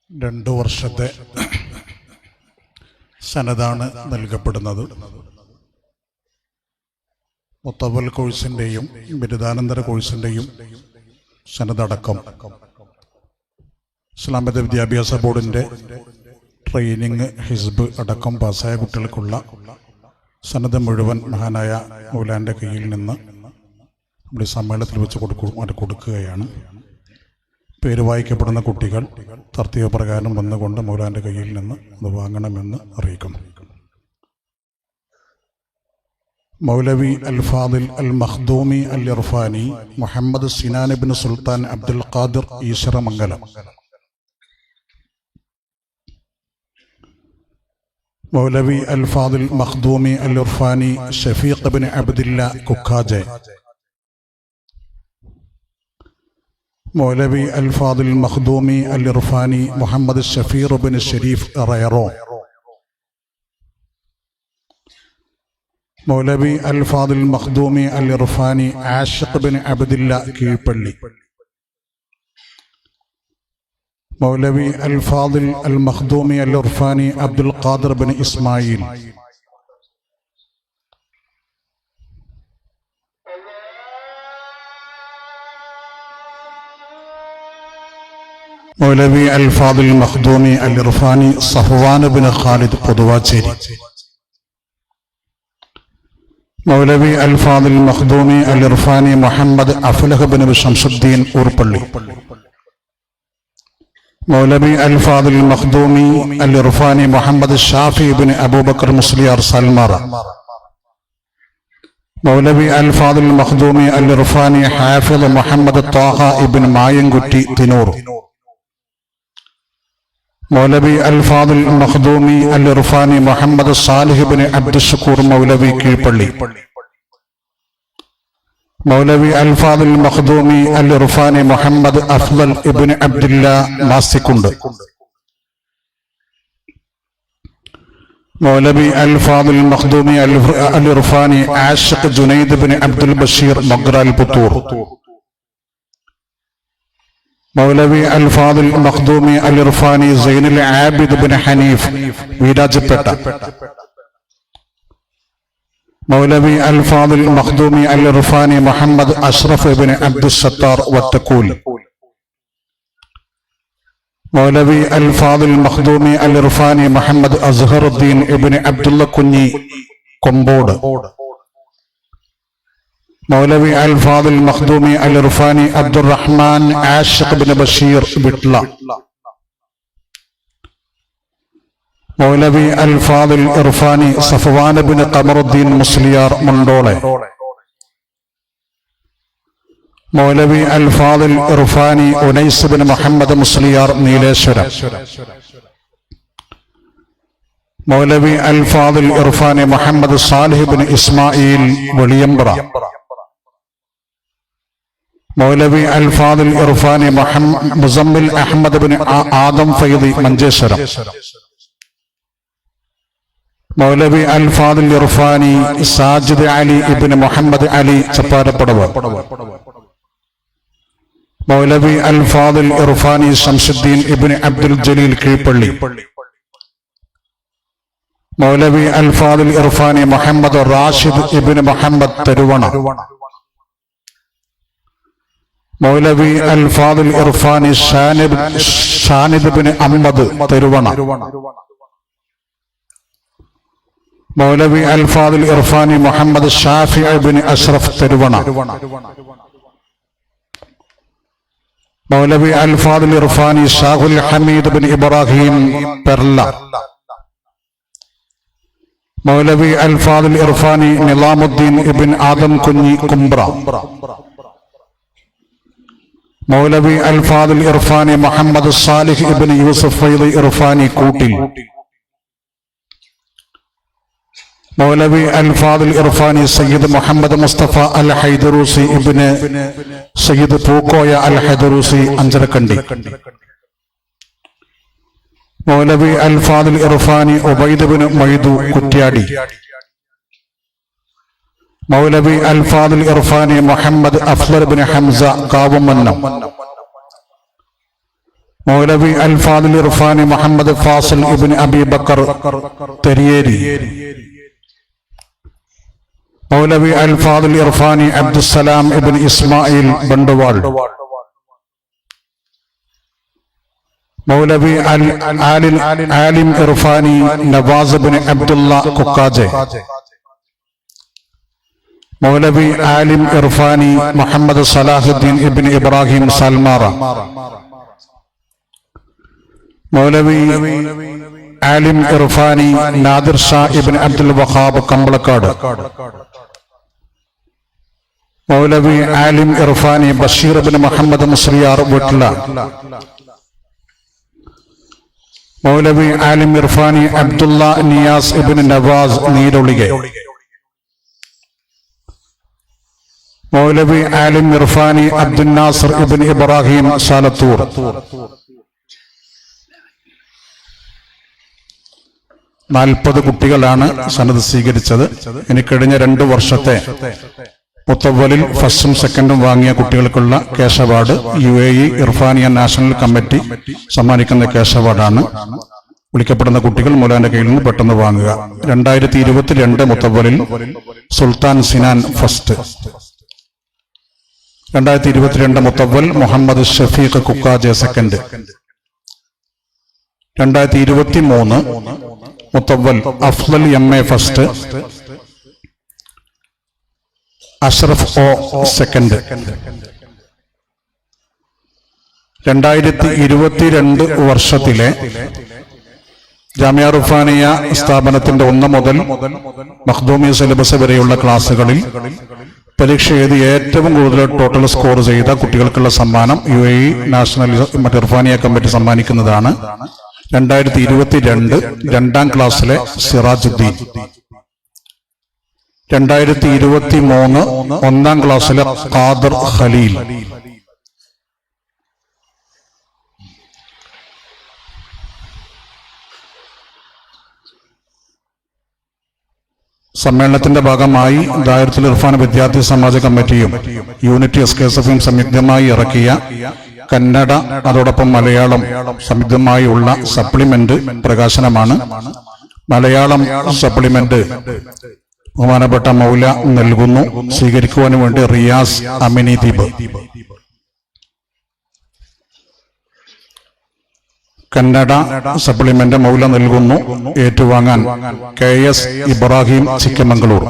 2 വർഷത്തെ സനദാണ് നൽകപ്പെടുന്നത്. മുത്തവൽ കോഴ്സിൻ്റെയും ബിരുദാനന്തര കോഴ്സിൻ്റെയും സനദടക്കം ഇസ്ലാമിക വിദ്യാഭ്യാസ ബോർഡിൻ്റെ ട്രെയിനിങ് ഹിസ്ബ് അടക്കം പാസ്സായ കുട്ടികൾക്കുള്ള സനദ് മുഴുവൻ മഹാനായ മൗലാൻ്റെ കയ്യിൽ നിന്ന് നമ്മുടെ സമ്മേളനത്തിൽ വെച്ച് കൊടുക്കുകയാണ്. പേര് വായിക്കപ്പെടുന്ന കുട്ടികൾ തർത്തീബ് പ്രകാരം വന്നുകൊണ്ട് മൗലാൻ്റെ കയ്യിൽ നിന്ന് അത് വാങ്ങണമെന്ന് അറിയിക്കുന്നു. മൗലവി അൽ ഫാദിൽ അൽ മഖ്ദൂമി അൽ ഇർഫാനി മുഹമ്മദ് സിനാൻ ഇബ്നു സുൽത്താൻ അബ്ദുൽ ഖാദിർ ഈശ്വരമംഗലം. മൗലവി അൽ ഫാദിൽ മഖ്ദൂമി അൽ ഇർഫാനി ഷഫീഖ് ഇബ്നു അബ്ദില്ല കുക്കാജെ. മൗലവി അൽ ഫാദിൽ മഖ്ദൂമി അൽ ഇർഫാനി മുഹമ്മദ് ഷഫീർ ഇബ്നു ഷരീഫ് റയറോ. മൗലവി അൽ ഫാദിൽ മഖ്ദൂമി അൽ ഇർഫാനി ആഷിഖ് ഇബ്നു അബ്ദില്ല കീഴ്പള്ളി. മൗലവി അൽ ഫാദിൽ അൽ മഖ്ദൂമി അൽ ഇർഫാനി അബ്ദുൽ ഖാദിർ ഇബ്നു ഇസ്മായിൽ. മൗലവി അൽ ഫാദിൽ മഖ്ദൂമി അൽ ഇർഫാനി സഫ്വാൻ ഇബ്നു ഖാലിദ് പൊതുവാച്ചേരി. മൗലവി അൽ ഫാദിൽ മഖ്ദൂമി അൽ ഇർഫാനി മുഹമ്മദ് അഫ്ലഹ് ഇബ്നു ശംസുദ്ദീൻ ഊർപ്പള്ളി. മൗലവി അൽ ഫാദിൽ മഖ്ദൂമി അൽ ഇർഫാനി മുഹമ്മദ് ഷാഫി ഇബ്നു അബൂബക്കർ മുസ്ലിയാർ സൽമാറ. മൗലവി അൽ ഫാദിൽ മഖ്ദൂമി അൽ ഇർഫാനി ഹാഫിദ് മുഹമ്മദ് ത്വാഹ ഇബ്നു മായൻകുറ്റി തിനൂർ. മൗലവി അൽ ഫാദിൽ മഖ്ദൂമി അൽ ഇർഫാനി മുഹമ്മദ് സാലിഹ് ഇബ്നു അബ്ദുശുക്കൂർ മൗലവി കീഴ്പള്ളി. മൗലവി അൽ ഫാദിൽ മഖ്ദൂമി അൽ ഇർഫാനി മുഹമ്മദ് അഫ്ദൽ ഇബ്നു അബ്ദില്ല നാസിക്കുണ്ട്. മൗലവി അൽ ഫാദിൽ മഖ്ദൂമി അൽ ഇർഫാനി ആഷിഖ് ജുനൈദ് ഇബ്നു അബ്ദുൽ ബഷീർ മഗ്രാൽ പുത്തൂർ. മൗലവി അൽ ഫാദിൽ മഖ്ദൂമി അൽ ഇർഫാനി സൈനുൽ ആബിദ് ഇബ്നു ഹനീഫ് വീരാജപ്പേട്ട. മൗലവി അൽ ഫാദിൽ മഖ്ദൂമി അൽ ഇർഫാനി മുഹമ്മദ് അഷ്റഫ് ഇബ്നു അബ്ദുസ് സത്താർ വത്തക്കൂൽ. മൗലവി അൽ ഫാദിൽ മഖ്ദൂമി അൽ ഇർഫാനി മുഹമ്മദ് അസ്ഹറുദ്ദീൻ ഇബ്നു അബ്ദുള്ള കുഞ്ഞി കൊമ്പോട്. മൗലവി അൽ ഫാദിൽ മഖ്ദൂമി അൽ ഇർഫാനി അബ്ദുറഹ്മാൻ ആഷിഖ് ഇബ്നു ബഷീർ വിട്ല. മൗലവി അൽ ഫാദിൽ ഇർഫാനി സഫ്വാൻ ഇബ്നു ഖമറുദ്ദീൻ മുസ്ലിയാർ മണ്ടോളെ. മൗലവി അൽ ഫാദിൽ ഇർഫാനി ഉനൈസ് ഇബ്നു മുഹമ്മദ് മുസ്ലിയാർ നീലേശ്വരം. മൗലവി അൽ ഫാദിൽ ഇർഫാനി മുഹമ്മദ് സാലിഹ് ഇബ്നു ഇസ്മായിൽ വെളിയമ്പ്ര. മൗലവി അൽ ഫാദിൽ ഇർഫാനി മുസമ്മിൽ അഹമ്മദ് ഇബ്നു ആദം ഫൈദി മഞ്ചേശ്വരം. മൗലവി അൽ ഫാദിൽ ഇർഫാനി സാജിദ് അലി ഇബ്നു മുഹമ്മദ് അലി ചപ്പാരപ്പടവ്. മൗലവി അൽ ഫാദിൽ ഇർഫാനി ശംസുദ്ദീൻ ഇബ്നു അബ്ദുൽ ജലീൽ കീഴ്പള്ളി. മൗലവി അൽ ഫാദിൽ ഇർഫാനി മുഹമ്മദ് റാഷിദ് ഇബ്നു മുഹമ്മദ് തരുവണ. മൗലവി അൽ ഫാദിൽ ഇർഫാനി ഷാനിദ് ഇബ്നു അഹ്മദ് തരുവണ. മൗലവി അൽ ഫാദിൽ ഇർഫാനി മുഹമ്മദ് ഷാഫി ഇബ്നു അഷ്റഫ് തരുവണ. മൗലവി അൽ ഫാദിൽ ഇർഫാനി ഷാഹുൽ ഹമീദ് ഇബ്നു ഇബ്രാഹിം പെർല. മൗലവി അൽ ഫാദിൽ ഇർഫാനി നിലാമുദ്ദീൻ ഇബ്നു ആദം കുഞ്ഞി കുംബ്ര. മൗലവി അൽ ഫാദിൽ ഇർഫാനി മുഹമ്മദ് സാലിഹ് ഇബ്നു യൂസുഫ് ഫൈദി ഇർഫാനി കൂട്ടിൽ. മൗലവി അൽ ഫാദിൽ ഇർഫാനി സയ്യിദ് മുഹമ്മദ് മുസ്തഫ അൽ ഹൈദറൂസി ഇബ്നു സയ്യിദ് പൂക്കോയ അൽ ഹൈദറൂസി അഞ്ചരക്കണ്ടി. മൗലവി അൽ ഫാദിൽ ഇർഫാനി ഉബൈദ് ഇബ്നു മൊയ്തു കുറ്റ്യാടി. മൗലവി അൽ ഫാദിൽ ഇർഫാനി മുഹമ്മദ് അഫ്ലർ ഇബ്നു ഹംസ കാവുമന്നം. മൗലവി അൽ ഫാദിൽ ഇർഫാനി മുഹമ്മദ് ഫാസിൽ ഇബ്ൻ അബി ബക്കർ തെരിയേരി, മൗലവി അൽ ഫാദിൽ ഇർഫാനി അബ്ദുസ്സലാം ഇബ്ൻ ഇസ്മായിൽ ബണ്ടുവാൾ, മൗലവി ആലിം ഇർഫാനി നവാസ് ഇബ്ൻ അബ്ദുള്ള കുക്കാജെ, മൗലവി ആലിം ഇർഫാനി മുഹമ്മദ് സലാഹുദ്ദീൻ ഇബ്ൻ ഇബ്രാഹിം സൽമാറ, മൗലവി ആലിം ഇർഫാനി നാദിർ ഷാ ഇബ്ൻ അബ്ദുൽ വഹാബ് കമ്പളക്കാട്, മൗലവി ആലിം ഇർഫാനി ബഷീർ ഇബ്ൻ മുഹമ്മദ് മുസ്ലിയാർ വീട്ടില, മൗലവി ആലിം ഇർഫാനി അബ്ദുള്ള നിയാസ് ഇബ്ൻ നവാസ് നീരൊളികെ, മൗലവി ആലിം ഇർഫാനി അബ്ദുൽ നാസർ ഇബ്ൻ ഇബ്രാഹിം സാലത്തൂർ, 40 കുട്ടികളാണ് സനത് സ്വീകരിച്ചത്. ഇനി കഴിഞ്ഞ 2 വർഷത്തെ മുത്തവ്വലിൽ ഫസ്റ്റും സെക്കൻഡും വാങ്ങിയ കുട്ടികൾക്കുള്ള cash award UAE Irfaniya national committee സമ്മാനിക്കുന്ന ക്യാഷ് അവാർഡാണ്. വിളിക്കപ്പെടുന്ന കുട്ടികൾ മൗലാന്റെ കയ്യിൽ നിന്ന് പെട്ടെന്ന് വാങ്ങുക. 2022 മുത്തവ്വലിൽ സുൽത്താൻ സിനാൻ ഫസ്റ്റ്, 2022 മുത്തവ്വൽ മുഹമ്മദ് ഷഫീഖ് കുക്കാജെ സെക്കൻഡ്, 2023 മുത്തവ്വൽ Afzal MA first, Ashraf O second. 2022 വർഷത്തിലെ ജാമിയ റുഫാനിയ സ്ഥാപനത്തിന്റെ 1 മുതൽ മഖ്ദൂമി സിലബസ് വരെയുള്ള ക്ലാസുകളിൽ പരീക്ഷ എഴുതി ഏറ്റവും കൂടുതൽ ടോട്ടൽ സ്കോർ ചെയ്ത കുട്ടികൾക്കുള്ള സമ്മാനം UAE നാഷണൽ ഇർഫാനിയ കമ്മിറ്റി സമ്മാനിക്കുന്നതാണ്. 2022 2ാം ക്ലാസ്സിലെ സിറാജുദ്ദീൻ, 2023 1ാം ക്ലാസ്സിലെ ഖാദർ ഖലീൽ, സമ്മേളനത്തിന്റെ ഭാഗമായി ദായറത്തുൽ ഇർഫാൻ വിദ്യാർത്ഥി സമാജ കമ്മിറ്റിയും യൂണിറ്റി SKSF-ഉം സംയുക്തമായി ഇറക്കിയ കന്നഡ അതോടൊപ്പം മലയാളം സംയുക്തമായുള്ള സപ്ലിമെന്റ് പ്രകാശനമാണ്. മലയാളം സപ്ലിമെന്റ് ബഹുമാനപ്പെട്ട മൗല നൽകുന്നു. സ്വീകരിക്കുവാൻ വേണ്ടി റിയാസ് അമിനി ദീപ്. കന്നഡ സപ്ലിമെന്റ് മൗല നൽകുന്നു. ഏറ്റുവാങ്ങാൻ KS ഇബ്രാഹിം ചിക്കമംഗളൂർ.